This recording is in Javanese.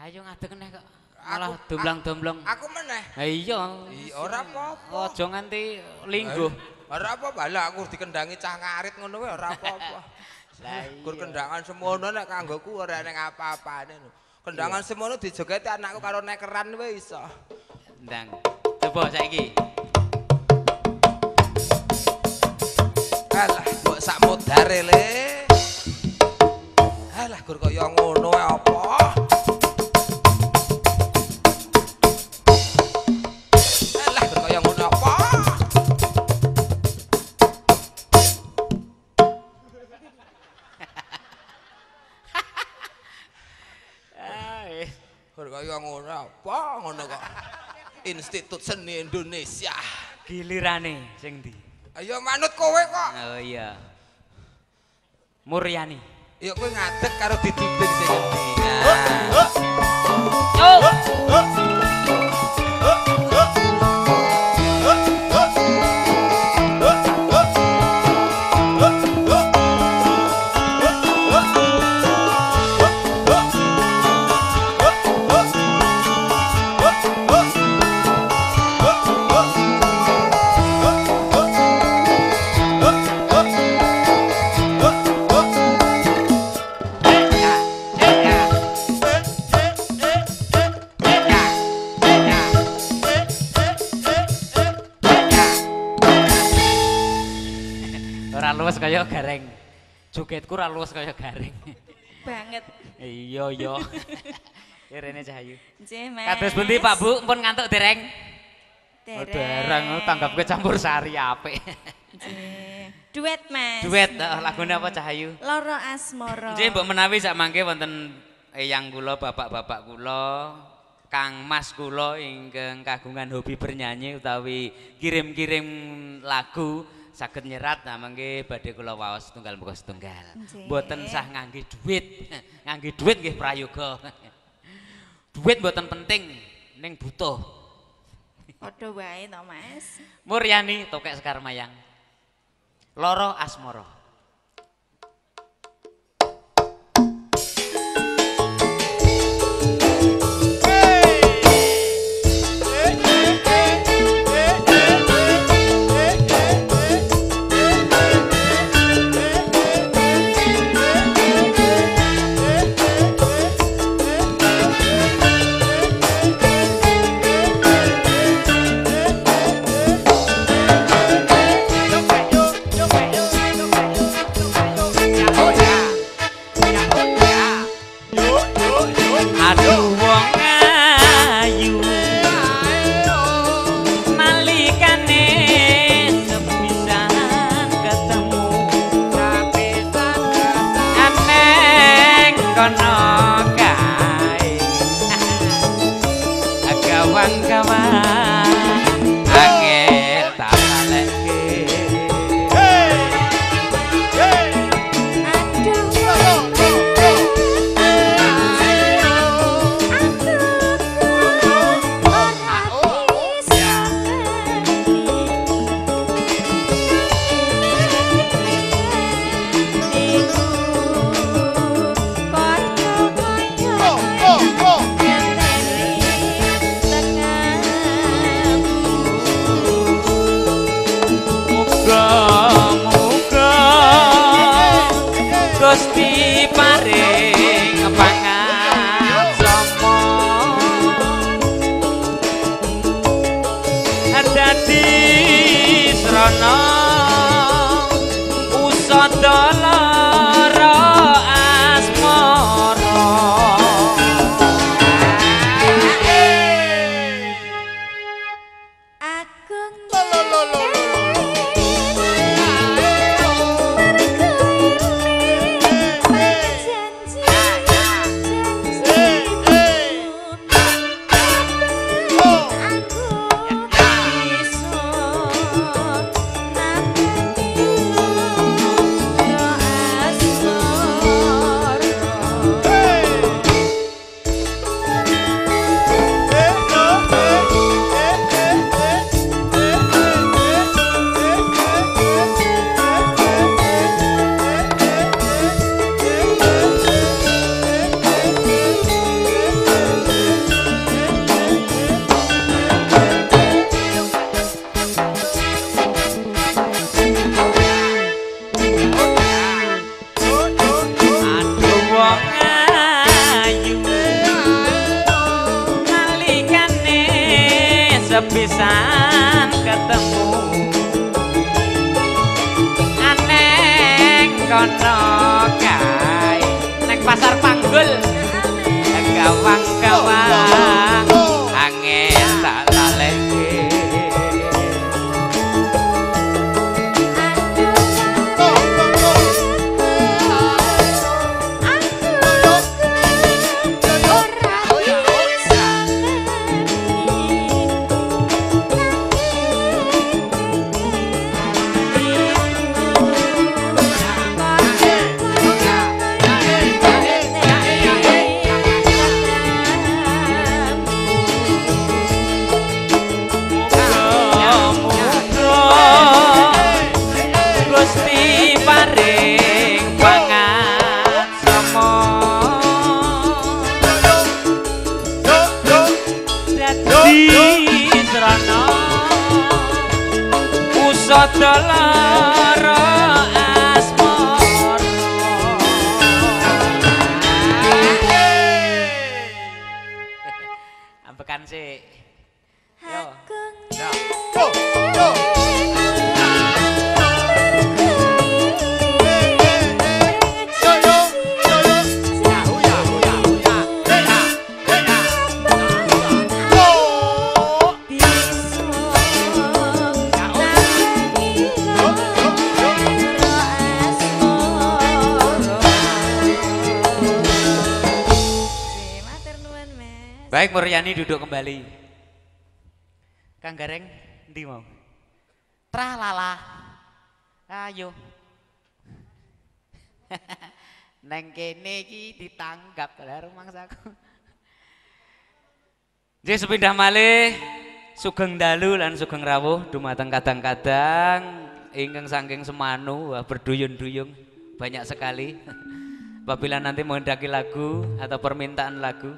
Ayo ngadeg neh kok. Malah domblang-domblong. Aku meneh. Ha iya. Ora apa-apa. Aja nganti lingguh. Ora apa-apa lah aku dikendangi cah ngarit ngono wae ora apa-apa. Lah iya. Gur kendangan semono nek kanggoku ora ning apa-apane. Kendangan semono dijogeti anakku karo nekeran wae iso. Ndang. Coba saiki. Alah, mbok sak modare le. Alah, gur kaya ngono wae apa? Alah, gur kaya ngono apa? Gur kaya ngono apa? Ngono kok. Institut Seni Indonesia. Gilirane sing ndi? Ayo manut kowe kok. Oh iya. Muryani. Ya kowe ngadeg karo diduding sing ngendi. Luwes kaya gareng. Jogetku ora luwes kaya gareng. Banget. Iya iya. Irene Cahayu. Nggih, Mas. Kados pundi Pak Bu, pun ngantuk dereng? Dereng. Tanggapke campur sari apik. Nggih. Duet, Mas. Duet, lagune apa Cahayu? Loro Asmara. Nggih, mbok menawi sak mangke wonten eyang kula, bapak-bapak kula, Kang Mas kula ingkang kagungan hobi bernyanyi utawi kirim-kirim lagu saged nyerat nah mangke badhe kula waos setunggal muga setunggal. Mboten sah ngangge duit. Ngangge duit nggih prayoga. Duit mboten penting ning butuh. Padha wae to, Mas. Muryani Tokek Sekar Mayang. Loro Asmara. pisan ketemu aneng kono kae nek pasar Panggul gawang-gawang angin tak laleke Lara asmara ambekan sih yo Baik, Muryani duduk kembali. Kang Gareng, ndi mau? Tralala. Ayo. Neng kene iki ditanggap lha rumangsaku. Nggih sepindah malih sugeng dalu lan sugeng rawuh dumateng kadang-kadang ingkang saking semanu berduyun-duyung banyak sekali. Apabila nanti menghendaki lagu atau permintaan lagu